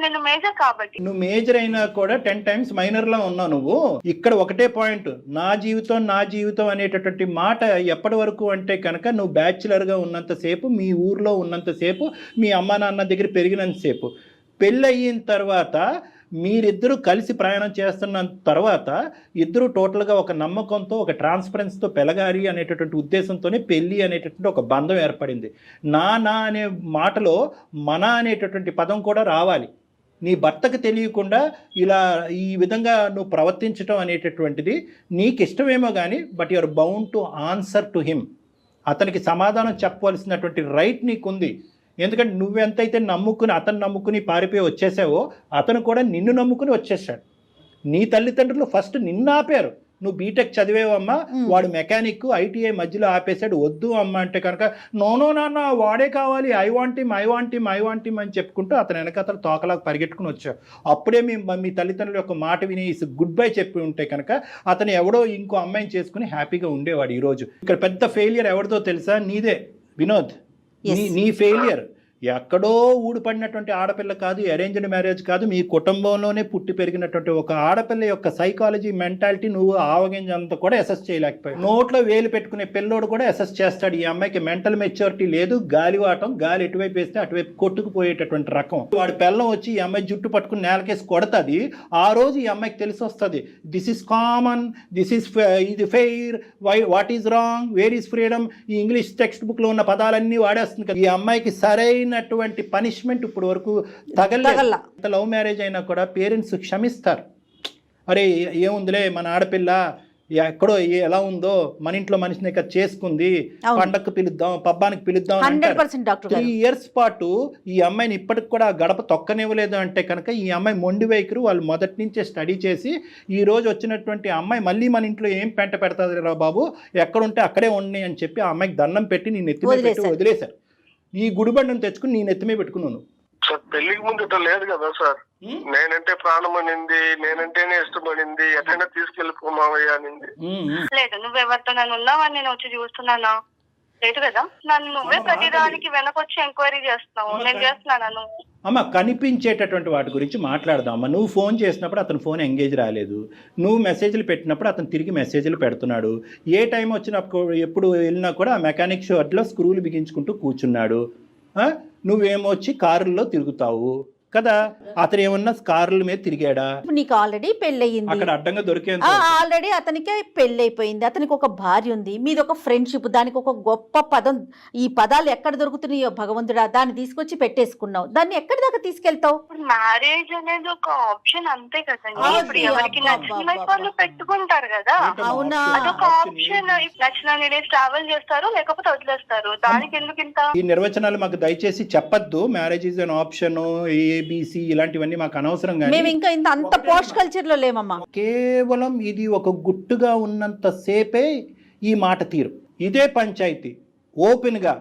నేను మేజర్ కాబట్టి. నువ్వు మేజర్ అయినా కూడా 10 times మైనర్లో ఉన్నావు నువ్వు. ఇక్కడ ఒకటే పాయింట్, నా జీవితం అనేటటువంటి మాట ఎప్పటి వరకు అంటే కనుక నువ్వు బ్యాచులర్గా ఉన్నంతసేపు, మీ ఊర్లో ఉన్నంతసేపు, మీ అమ్మా నాన్న దగ్గర పెరిగినంతసేపు. పెళ్ళి అయిన తర్వాత మీరిద్దరూ కలిసి ప్రయాణం చేస్తున్న తర్వాత ఇద్దరు టోటల్గా ఒక నమ్మకంతో, ఒక ట్రాన్స్పరెన్స్తో పెరగాలి అనేటటువంటి ఉద్దేశంతోనే పెళ్ళి అనేటటువంటి ఒక బంధం ఏర్పడింది. నా అనే మాటలో మన అనేటటువంటి పదం కూడా రావాలి. నీ భర్తకు తెలియకుండా ఇలా ఈ విధంగా నువ్వు ప్రవర్తించడం అనేటటువంటిది నీకు ఇష్టమేమో కానీ, but you are bound to answer to him. అతనికి సమాధానం చెప్పవలసినటువంటి రైట్ నీకుంది. ఎందుకంటే నువ్వెంతైతే అతను నమ్ముకుని పారిపోయి వచ్చేసావో, అతను కూడా నిన్ను నమ్ముకుని వచ్చేసాడు. నీ తల్లిదండ్రులు ఫస్ట్ నిన్ను ఆపారు. నువ్వు బీటెక్ చదివేవమ్మా, వాడు మెకానిక్, ఐటీఐ మధ్యలో ఆపేశాడు. వద్దు అమ్మ అంటే కనుక నో నాన్న వాడే కావాలి, ఐ వాంట్ హిమ్ అని చెప్పుకుంటూ అతను వెనకతలు తోకలాగా పరిగెట్టుకుని వచ్చావు. అప్పుడే మీ తల్లిదండ్రుల యొక్క మాట విని గుడ్ బై చెప్పి ఉంటే కనుక అతను ఎవడో ఇంకో అమ్మాయిని చేసుకుని హ్యాపీగా ఉండేవాడు. ఈరోజు ఇక్కడ పెద్ద ఫెయిలియర్ ఎవరిదో తెలుసా? నీదే వినోద్. నీ ఫెయిలియర్ ఎక్కడో ఊడిపడినటువంటి ఆడపిల్ల కాదు, అరేంజ్డ్ మ్యారేజ్ కాదు, మీ కుటుంబంలోనే పుట్టి పెరిగినటువంటి ఒక ఆడపిల్ల యొక్క సైకాలజీ, మెంటాలిటీ నువ్వు ఆవగింజంతా కూడా అసెస్ చేయలేకపోయావు. నోట్లో వేలు పెట్టుకునే పిల్లోడు కూడా అసెస్ చేస్తాడు, ఈ అమ్మాయికి మెంటల్ మెచ్యూరిటీ లేదు, గాలివాటం, గాలి ఎటువైపు వేస్తే అటువైపు కొట్టుకుపోయేటటువంటి రకం. వాడి పిల్లం వచ్చి ఈ అమ్మాయి జుట్టు పట్టుకుని నేలకేసి కొడతాది. ఆ రోజు ఈ అమ్మాయికి తెలిసి వస్తుంది, దిస్ ఈస్ కామన్, ఇది fair, what is wrong, where is freedom, ఈ ఇంగ్లీష్ టెక్స్ట్ బుక్లో ఉన్న పదాలన్నీ వాడేస్తుంది కదా. ఈ అమ్మాయికి సరైనటువంటి పనిష్మెంట్ ఇప్పుడు వరకు తగల. లవ్ మ్యారేజ్ అయినా కూడా పేరెంట్స్ క్షమిస్తారు. అరే ఏముందిలే, మన ఆడపిల్ల ఎక్కడో ఎలా ఉందో, మన ఇంట్లో మనిషిని ఇక్కడ చేసుకుంది, పండగకు పిలుద్దాం, పబ్బానికి పిలుద్దాం. 3 years పాటు ఈ అమ్మాయిని ఇప్పటికి కూడా గడప తొక్కనివ్వలేదు అంటే కనుక ఈ అమ్మాయి మొండి వైఖరి. వాళ్ళు మొదటి నుంచే స్టడీ చేసి ఈ రోజు వచ్చినటువంటి అమ్మాయి మళ్ళీ మన ఇంట్లో ఏం పెంట పెడతాది రా బాబు, ఎక్కడుంటే అక్కడే ఉన్నాయి అని చెప్పి ఆ అమ్మాయికి దండం పెట్టి నీ నెత్తి మీద పెట్టి వదిలేశారు. ఈ గుడిబండను తెచ్చుకుని నీ నెత్తి మీద పెట్టుకున్నాను. సార్ పెళ్లికి ముందు ఇట్లా లేదు కదా సార్. నేనంటే ప్రాణం అనింది, నేనంటేనే ఇష్టపడింది, ఎక్కడైనా తీసుకెళ్ళిపోమావయ్యా అనింది. లేదు, నువ్వెవరితో నన్ను ఉన్నావని నేను వచ్చి చూస్తున్నానా? లేదు కదా. నన్ను నువ్వే ప్రతిదానికి వెనకొచ్చి ఎంక్వైరీ చేస్తున్నావు. నేను చేస్తున్నానా? నువ్వు అమ్మ కనిపించేటటువంటి వాటి గురించి మాట్లాడదాం అమ్మ. నువ్వు ఫోన్ చేసినప్పుడు అతను ఫోన్ ఎంగేజ్ రాలేదు, నువ్వు మెసేజ్లు పెట్టినప్పుడు అతను తిరిగి మెసేజ్లు పెడుతున్నాడు. ఏ టైం వచ్చినప్పుడు ఎప్పుడు వెళ్ళినా కూడా ఆ మెకానిక్ షాప్లో స్క్రూలు బిగించుకుంటూ కూర్చున్నాడు. నువ్వేమొచ్చి కారుల్లో తిరుగుతావు కదా. అతను ఏమన్నా కార్ల మీద తిరిగాడా? నీకు ఆల్రెడీ పెళ్ళయింది, అక్కడ అడ్డంగా దొరికేంత ఆల్రెడీ అతనికి పెళ్ళైపోయింది, అతనికి ఒక భార్య ఉంది, మీది ఒక ఫ్రెండ్షిప్, దానికి ఒక గొప్ప పదం. ఈ పదాలు ఎక్కడ దొరుకుతున్నాయో భగవంతుడా, దాన్ని తీసుకొచ్చి పెట్టేసుకున్నావు. దాన్ని ఎక్కడి దాకా తీసుకెళ్తావు? మ్యారేజ్ అనేది ఒక ఆప్షన్ అంతే కదండి. ఇప్పుడు ఎవరికి నచ్చిన వాళ్ళు పెట్టుకుంటారు కదా. అవునా? అదొక ఆప్షన్. నచ్చిన డేస్ ట్రావెల్ చేస్తారు, లేకపోతే వదిలేస్తారు. దానికి ఎందుకు ఇంత? ఈ నిర్వచనాలు మాకు దయచేసి చెప్పద్దు. Marriage is an option, ABC ఇలాంటివన్నీ మాకు అనవసరం. మేము ఇంకా అంత పోస్ట్ కల్చర్ లో లేమమ్మా. కేవలం ఇది ఒక గుట్టుగా ఉన్నంత సేపే ఈ మాట తీరు. ఇదే పంచాయతీ ఓపెన్గా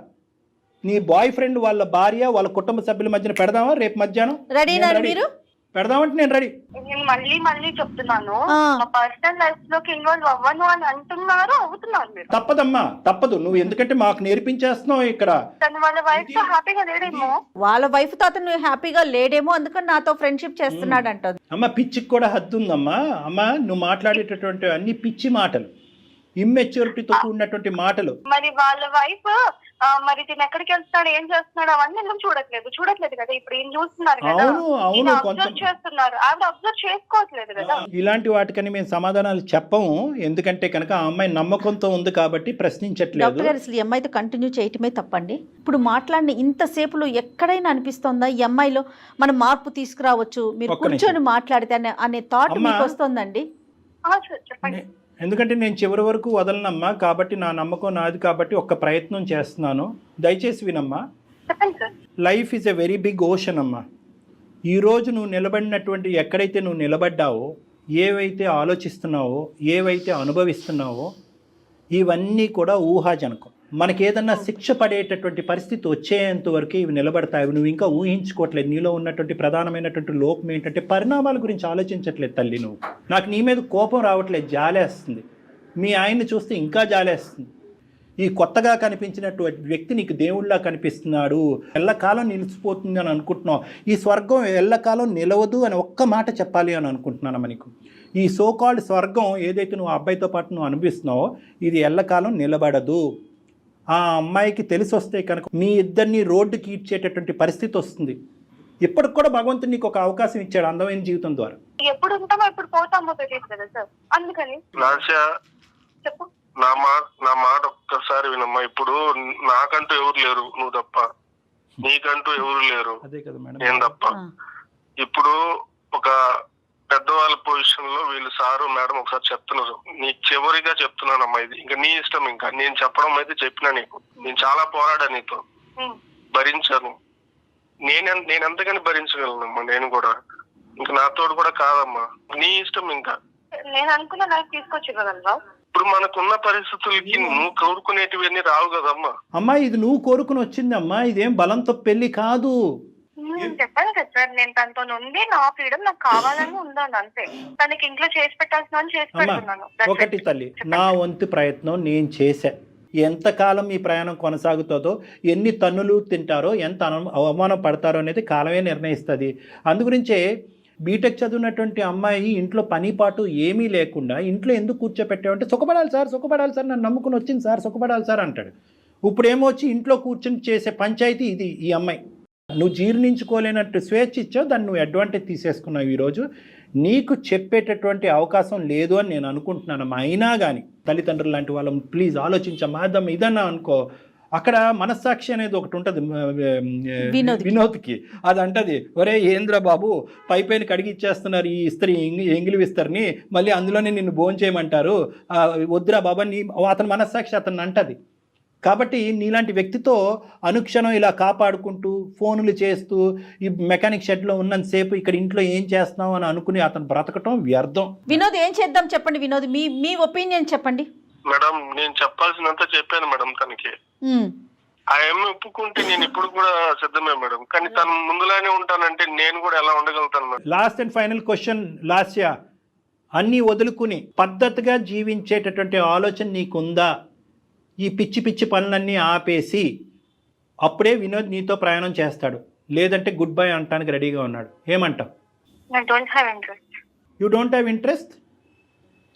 నీ బాయ్ ఫ్రెండ్ వాళ్ళ భార్య వాళ్ళ కుటుంబ సభ్యుల మధ్యన పెడదామా రేపు మధ్యాహ్నం? రెడీనా నేను రెడీ. మీరు? పెడదామంటే నేను రెడీ. నేను మళ్ళీ చెప్తున్నాను, ఆ. మా పర్సనల్ లైఫ్ లోకి ఇన్వాల్వ్ అవ్వను అని అవుతున్నారు మీరు. తప్పదమ్మా, తప్పదు. నువ్వు ఎందుకంటే మాకు నేర్పించేస్తున్నావు ఇక్కడ. తను వాళ్ళ వైఫ్ తో హ్యాపీగా లేడేమో. వాళ్ళ వైఫ్ తో అతను హ్యాపీగా లేడేమో, అందుకని నాతో ఫ్రెండ్షిప్ చేస్తున్నాడు అంటది. అమ్మ పిచ్చికి కూడా హద్దు ఉందమ్మా. అమ్మ నువ్వు మాట్లాడేటటువంటి అన్ని పిచ్చి మాటలు, ఇమ్మెచ్యూరిటీతో కూడినటువంటి మాటలు. మరి వాళ్ళ వైఫ్ మరి తిని ఎక్కడికి వెళ్తున్నాడు, ఏం చేస్తున్నాడు అవన్నీ ఎందుకు చూడట్లేదు కదా. ఇప్పుడు ఏం చూస్తున్నారు కదా, అవును కొంచెం అబ్జర్వ్ చేస్తున్నారు. ఆవిడ అబ్జర్వ్ చేసుకోవట్లేదు కదా. ఇలాంటి వాటికని మేము సమాధానాలు చెప్పము, ఎందుకంటే కనుక ఆ అమ్మాయి నమ్మకంతో ఉంది కాబట్టి ప్రశ్నించట్లేదు. డాక్టర్ గారు అసలు ఈ అమ్మాయితో కంటిన్యూ చేయటమే తప్పండి. ఇప్పుడు మాట్లాడిన ఇంతసేపులో ఎక్కడైనా అనిపిస్తోందా ఈ అమ్మాయిలో మనం మార్పు తీసుకురావచ్చు, మీరు ఒక్క నిమిషం. కూర్చొని మాట్లాడితే అనే థాట్ అమ్మా. మీకు వస్తుందండి? చెప్పండి. ఎందుకంటే నేను చివరి వరకు వదలనమ్మా, కాబట్టి నా నమ్మకం నాది కాబట్టి ఒక్క ప్రయత్నం చేస్తున్నాను. దయచేసి వినమ్మా. చెప్పండి sir. Life is a very big ocean అమ్మా. ఈరోజు నువ్వు నిలబడినటువంటి ఎక్కడైతే నువ్వు నిలబడ్డావో, ఏవైతే ఆలోచిస్తున్నావో, ఏవైతే అనుభవిస్తున్నావో, ఇవన్నీ కూడా ఊహాజనకం. మనకి ఏదన్నా శిక్ష పడేటటువంటి పరిస్థితి వచ్చేంత వరకు ఇవి నిలబడతాయి. నువ్వు ఇంకా ఊహించుకోవట్లేదు. నీలో ఉన్నటువంటి ప్రధానమైనటువంటి లోపం ఏంటంటే పరిణామాల గురించి ఆలోచించట్లేదు తల్లి. నువ్వు నాకు నీ మీద కోపం రావట్లేదు, జాలేస్తుంది. మీ ఆయన్ని చూస్తే ఇంకా జాలేస్తుంది. ఈ కొత్తగా కనిపించినటువంటి వ్యక్తి నీకు దేవుళ్ళలా కనిపిస్తున్నాడు, ఎల్లకాలం నిలిచిపోతుంది అని అనుకుంటున్నావు. ఈ స్వర్గం ఎల్లకాలం నిలవదు అని ఒక్క మాట చెప్పాలి అని అనుకుంటున్నాను నీకు. ఈ సోకాల్డ్ స్వర్గం ఏదైతే నువ్వు ఆ అబ్బాయితో పాటు నువ్వు అనిపిస్తున్నావో ఇది ఎల్లకాలం నిలబడదు. ఆ అమ్మాయికి తెలిసి వస్తే కనుక మీ ఇద్దరిని రోడ్డుకి ఇచ్చేటటువంటి పరిస్థితి వస్తుంది. ఇప్పటికి కూడా భగవంతుడు నీకు ఒక అవకాశం ఇచ్చాడు అందమైన జీవితం ద్వారా. ఎప్పుడు ఉంటామో ఎప్పుడు పోతామో తెలియదు కదా సార్, అందుకని. చెప్పు. నా మాట ఒక్కసారి వినమ్మా. ఇప్పుడు నాకంటూ ఎవరు లేరు, నువ్వు తప్ప. నీకంటూ ఎవరు లేరు, అదే కదా మేడం, నేను తప్ప. ఇప్పుడు ఒక పెద్దవాళ్ళ పొజిషన్ లో వీళ్ళు సారు మేడం ఒకసారి చెప్తున్నారు. నీకు చివరిగా చెప్తున్నానమ్మా, ఇది ఇంకా నీ ఇష్టం. ఇంకా నేను చెప్పడం అయితే చెప్పినా నీకు. నేను చాలా పోరాడా నీతో, భరించాను. నేను ఎంతగాని భరించగలనమ్మా. నేను కూడా ఇంకా నాతోడు కూడా కాదమ్మా, నీ ఇష్టం. ఇంకా నేను అనుకున్న లైఫ్ తీసుకొచ్చి ఇవ్వగలవా? ఇప్పుడు మనకున్న పరిస్థితులకి నువ్వు కోరుకునేటివన్నీ రావు కదమ్మా. అమ్మా ఇది నువ్వు కోరుకుని వచ్చిందమ్మా, ఇదేం బలంతో పెళ్లి కాదు. చెప్పాను కదా సార్, నేను తనతో ఉంది, నా ఫ్రీడమ్ నాకు కావాలని ఉందని అంతే. తనకి ఇంట్లో చేసి పెట్టాల్సిన చేసి పెడుతున్నాను. ఒకటి తల్లి, నా వంతు ప్రయత్నం నేను చేశా. ఎంతకాలం ఈ ప్రయాణం కొనసాగుతుందో, ఎన్ని తన్నులు తింటారో, ఎంత అవమానం పడతారో అనేది కాలమే నిర్ణయిస్తుంది. అందుగురించే బీటెక్ చదివినటువంటి అమ్మాయి ఇంట్లో పని పాటు ఏమీ లేకుండా ఇంట్లో ఎందుకు కూర్చోపెట్టావంటే సుఖపడాలి సార్ నన్ను నమ్ముకుని వచ్చింది సార్, సుఖపడాలి సార్ అంటాడు. ఇప్పుడేమో వచ్చి ఇంట్లో కూర్చొని చేసే పంచాయతీ ఇది ఈ అమ్మాయి. నువ్వు జీర్ణించుకోలేనట్టు స్వేచ్ఛ ఇచ్చావు, దాన్ని నువ్వు అడ్వాంటేజ్ తీసేసుకున్నావు. ఈరోజు నీకు చెప్పేటటువంటి అవకాశం లేదు అని నేను అనుకుంటున్నాను. అయినా కానీ తల్లిదండ్రులు లాంటి వాళ్ళం ప్లీజ్ ఆలోచించమ్మా. ఇదన్నా అనుకో, అక్కడ మనస్సాక్షి అనేది ఒకటి ఉంటుంది వినోద్కి. అది అంటది, ఒరే ఏంద్ర బాబు పైపైన కడిగి ఇచ్చేస్తున్నారు ఈ ఇస్త్రీ, ఎంగిలి విస్తరిని, మళ్ళీ అందులోనే నిన్ను భోంచేయమంటారు, వద్దురా బాబా నీ. అతని మనస్సాక్షి అతన్ని అంటది. కాబట్టి నీలాంటి వ్యక్తితో అనుక్షణం ఇలా కాపాడుకుంటూ ఫోన్లు చేస్తూ ఈ మెకానిక్ షెడ్లో ఉన్నంతసేపు ఇక్కడ ఇంట్లో ఏం చేస్తున్నావు అని అనుకుని అతను బ్రతకటం వ్యర్థం. వినోద్ ఏం చేద్దాం చెప్పండి. వినోద్ మీ ఒపీనియన్ చెప్పండి. మేడం నేను చెప్పాల్సినంత చెప్పాను మేడం తనకి. ఆ అమ్మాయి ఒప్పుకుంటే నేను ఇప్పుడు కూడా సిద్ధమే మేడం. కానీ తను ముందులానే ఉంటానంటే నేను కూడా ఎలా ఉండగలుగుతాను madam? Last and final question Lasya, అన్నీ వదులుకుని పద్ధతిగా జీవించేటటువంటి ఆలోచన నీకుందా? ఈ పిచ్చి పిచ్చి పనులన్నీ ఆపేసి అప్పుడే వినోద్ నీతో ప్రయాణం చేస్తాడు, లేదంటే గుడ్ బై అంటానికి రెడీగా ఉన్నాడు. ఏమంటావు? You don't have interest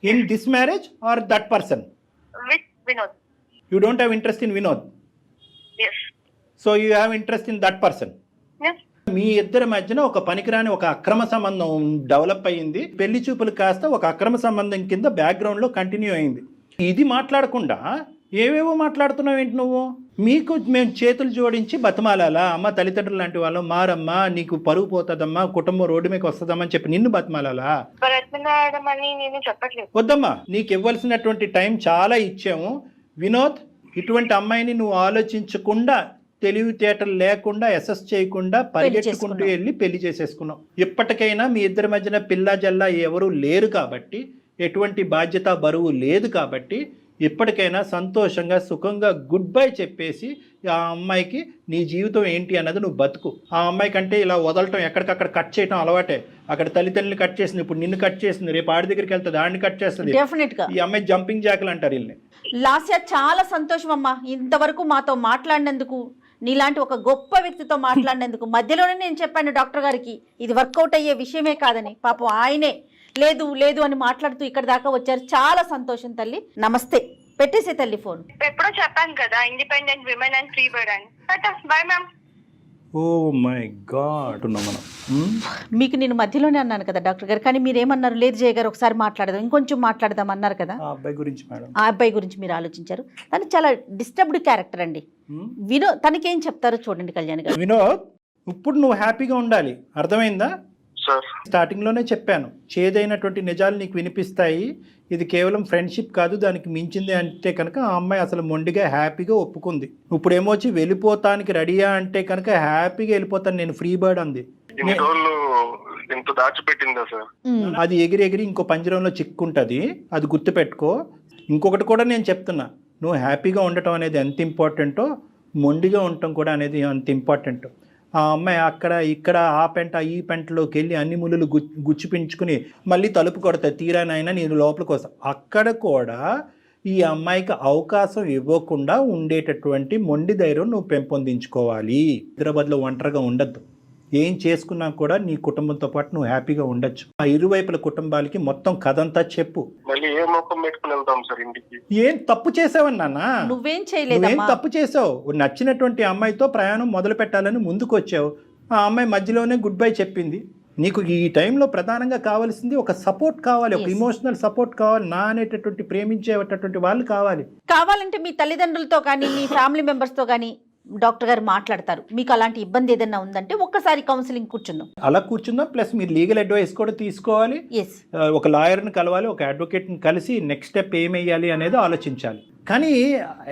in this marriage or that person? You don't have interest in Vinod, so you have interest in that person. మీ ఇద్దరి మధ్యన ఒక పనికిరాని ఒక అక్రమ సంబంధం డెవలప్ అయ్యింది. పెళ్లి చూపులు కాస్త ఒక అక్రమ సంబంధం కింద బ్యాక్గ్రౌండ్లో కంటిన్యూ అయింది. ఇది మాట్లాడకుండా ఏవేవో మాట్లాడుతున్నావు ఏంటి నువ్వు? మీకు మేము చేతులు జోడించి బతిమాలాలా? అమ్మ తల్లిదండ్రులు లాంటి వాళ్ళు మారమ్మా, నీకు పరువు పోతుందమ్మా, కుటుంబం రోడ్డు మీకు వస్తుందమ్మా అని చెప్పి నిన్ను బతిమాలాలా? వద్దమ్మా, నీకు ఇవ్వాల్సినటువంటి టైం చాలా ఇచ్చాము. వినోద్, ఇటువంటి అమ్మాయిని నువ్వు ఆలోచించకుండా, తెలివితేటలు లేకుండా, అసెస్ చేయకుండా పరిగెట్టుకుంటూ వెళ్ళి పెళ్లి చేసేసుకున్నావు. ఇప్పటికైనా మీ ఇద్దరి మధ్యన పిల్ల జల్లా ఎవరు లేరు కాబట్టి, ఎటువంటి బాధ్యత బరువు లేదు కాబట్టి ఇప్పటికైనా సంతోషంగా సుఖంగా గుడ్ బై చెప్పేసి ఆ అమ్మాయికి నీ జీవితం ఏంటి అన్నది నువ్వు బతుకు. ఆ అమ్మాయి కంటే ఇలా వదలటం, ఎక్కడికక్కడ కట్ చేయటం అలవాటే. అక్కడ తల్లిదండ్రులు కట్ చేసింది, ఇప్పుడు నిన్ను కట్ చేసింది, రేపు ఆడి దగ్గరికి వెళ్తుంది, ఆడిని కట్ చేస్తుంది. డెఫినెట్ గా ఈ అమ్మాయి జంపింగ్ జాకులు అంటారు వీళ్ళని. లాస్య, చాలా సంతోషం అమ్మా ఇంతవరకు మాతో మాట్లాడినందుకు, నీలాంటి ఒక గొప్ప వ్యక్తితో మాట్లాడినందుకు. మధ్యలోనే నేను చెప్పాను డాక్టర్ గారికి ఇది వర్కౌట్ అయ్యే విషయమే కాదని. పాపం ఆయనే లేదు లేదు అని మాట్లాడుతూ ఇక్కడ దాకా వచ్చారు. చాలా సంతోషం తల్లి. నమస్తే. పెట్టేసే తల్లి ఫోన్. ఎప్పుడో చెప్పాను కదా independent women and free bird అని. Bye ma'am. Oh my God మనం మీకు నేను మధ్యలోనే అన్నాను కదా డాక్టర్ గారు, కానీ మీరేమన్నారు? లేదు జయ గారు ఒకసారి మాట్లాడదాం, ఇంకొంచెం మాట్లాడదాం అన్నారు కదా. ఆ అబ్బాయి గురించి మేడం, ఆ అబ్బాయి గురించి మీరు ఆలోచించారు. తను చాలా డిస్టర్బ్డ్ క్యారెక్టర్ అండి. తనకేం చెప్తారో చూడండి కళ్యాణ్ గారు. వినోద్, ఇప్పుడు నువ్వు హ్యాపీగా ఉండాలి, అర్థమైందా? సార్ స్టార్టింగ్లోనే చెప్పాను, చేదైనటువంటి నిజాలు నీకు వినిపిస్తాయి. ఇది కేవలం ఫ్రెండ్షిప్ కాదు, దానికి మించింది అంటే కనుక ఆ అమ్మాయి అసలు మొండిగా హ్యాపీగా ఒప్పుకుంది. ఇప్పుడు ఏమొచ్చి వెళ్ళిపోతానికి రెడీయా అంటే కనుక హ్యాపీగా వెళ్ళిపోతాను నేను, ఫ్రీ బర్డ్ అంది. ఇన్ని రోజులు ఇంత దాచిపెట్టిందా సార్? అది ఎగిరి ఎగిరి ఇంకో పంజరంలో చిక్కుంటుంది, అది గుర్తుపెట్టుకో. ఇంకొకటి కూడా నేను చెప్తున్నా, నువ్వు హ్యాపీగా ఉండటం అనేది ఎంత ఇంపార్టెంటో, మొండిగా ఉండటం కూడా అనేది అంత ఇంపార్టెంట్. ఆ అమ్మాయి అక్కడ ఇక్కడ ఆ పెంట ఈ పెంటలోకి వెళ్ళి అన్ని ముళ్ళు గుచ్చిపించుకుని మళ్ళీ తలుపు కొడతాయి, తీరానైనా నేను లోపలికి వస్తా. అక్కడ కూడా ఈ అమ్మాయికి అవకాశం ఇవ్వకుండా ఉండేటటువంటి మొండి ధైర్యం నువ్వు పెంపొందించుకోవాలి. హైదరాబాద్లో ఒంటరిగా ఉండద్దు. ఏం చేసుకున్నా కూడా నీ కుటుంబంతో పాటు నువ్వు హ్యాపీగా ఉండొచ్చు. ఆ ఇరువైపుల కుటుంబాలకి మొత్తం కథంతా చెప్పు. మళ్ళీ ఏ మొక్కం పెట్టుకుని వెళ్తాం సార్ ఇంటికి? ఏం తప్పు చేసావని నాన్న? నువ్వేం ఏం చేయలేదమ్మా. తప్పు చేసావు? నచ్చినటువంటి అమ్మాయితో ప్రయాణం మొదలు పెట్టాలని ముందుకు వచ్చావు. ఆ అమ్మాయి మధ్యలోనే గుడ్ బై చెప్పింది. నీకు ఈ టైంలో ప్రధానంగా కావాల్సింది ఒక సపోర్ట్ కావాలి, ఒక ఇమోషనల్ సపోర్ట్ కావాలి. నా అనేటటువంటి ప్రేమించేటటువంటి వాళ్ళు కావాలి. కావాలంటే మీ తల్లిదండ్రులతో కానీ మీ ఫ్యామిలీ మెంబర్స్తో కానీ డాక్టర్ గారు మాట్లాడతారు. మీకు అలాంటి ఇబ్బంది ఏదైనా ఉందంటే ఒక్కసారి కౌన్సిలింగ్ కూర్చుందాం. అలా కూర్చుందాం. ప్లస్ మీరు లీగల్ అడ్వైస్ కూడా తీసుకోవాలి. ఎస్, ఒక లాయర్ని కలవాలి, ఒక అడ్వకేట్ని కలిసి నెక్స్ట్ స్టెప్ ఏమేయాలి అనేది ఆలోచించాలి. కానీ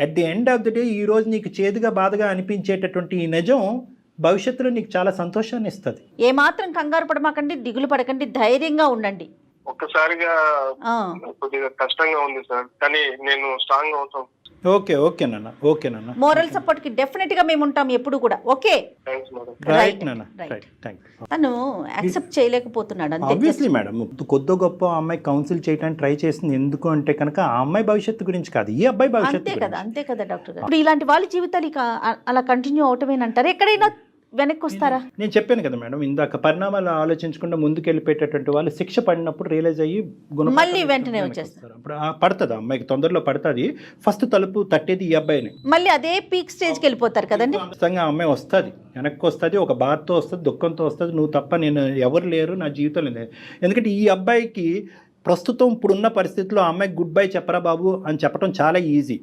at the end of the day ఈ రోజు నీకు చేదుగా బాధగా అనిపించేటటువంటి ఈ నిజం భవిష్యత్తులో నీకు చాలా సంతోషాన్ని ఇస్తుంది. ఏమాత్రం కంగారు పడమాకండి, దిగులు పడకండి, ధైర్యంగా ఉండండి. ఒక్కసారిగా కొద్దిగా కష్టంగా ఉంది సార్, కానీ నేను స్ట్రాంగ్ అవుతాం. ఓకే నాన్న. మోరల్ సపోర్ట్ కి డెఫినెట్ గా మేము ఉంటాం ఎప్పుడు కూడా. Okay, thanks madam. రైట్ నాన్న, రైట్, థ్యాంక్ యూ. తను యాక్సెప్ట్ చేయలేకపోతున్నాడు అంతే. ఆబ్వియస్లీ మేడం, కొద్ది గొప్ప అమ్మాయి కౌన్సిల్ చేయడానికి ట్రై చేసింది. ఎందుకు అంటే కనుక ఆ అమ్మాయి భవిష్యత్తు గురించి కాదు, ఈ అబ్బాయి భవిష్యత్తు గురించి. అంతే కదా డాక్టర్ గారు. ఇప్పుడు ఇలాంటి వాళ్ళ జీవితాలు ఇక అలా కంటిన్యూ అవటమేనంటారు? ఎక్కడైనా వెనక్కి వస్తారా? నేను చెప్పాను కదా మేడం ఇందాక, పరిణామాలు ఆలోచించకుండా ముందుకు వెళ్ళిపోయేటటువంటి వాళ్ళు శిక్ష పడినప్పుడు రియలైజ్ అయ్యి మళ్ళీ వెంటనే వచ్చేస్తారు. అప్పుడు పడుతుంది, అమ్మాయికి తొందరలో పడుతుంది. ఫస్ట్ తలుపు తట్టేది ఈ అబ్బాయిని. మళ్ళీ అదే పీక్ స్టేజ్కి వెళ్ళిపోతారు కదండి. ఖచ్చితంగా ఆ అమ్మాయి వస్తుంది, వెనక్కి వస్తుంది, ఒక బాధతో వస్తుంది, దుఃఖంతో వస్తుంది. నువ్వు తప్ప నేను ఎవరు లేరు నా జీవితంలో లేదు. ఎందుకంటే ఈ అబ్బాయికి ప్రస్తుతం ఇప్పుడున్న పరిస్థితుల్లో ఆ అమ్మాయికి గుడ్ బై చెప్పరా బాబు అని చెప్పడం చాలా ఈజీ.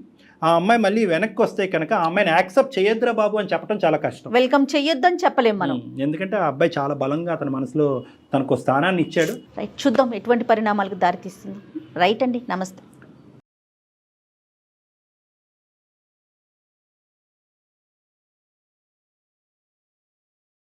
ఆ అమ్మాయి మళ్ళీ వెనక్కి వస్తే కనుక ఆ అమ్మాయిని యాక్సెప్ట్ చేయొద్దురా బాబు అని చెప్పడం చాలా కష్టం. వెల్కమ్ చెయ్యొద్దని చెప్పలేం మనం. ఎందుకంటే ఆ అబ్బాయి చాలా బలంగా అతని మనసులో తనకు స్థానాన్ని ఇచ్చాడు. రైట్, చూద్దాం ఎటువంటి పరిణామాలకు దారితీస్తుంది. రైట్ అండి, నమస్తే.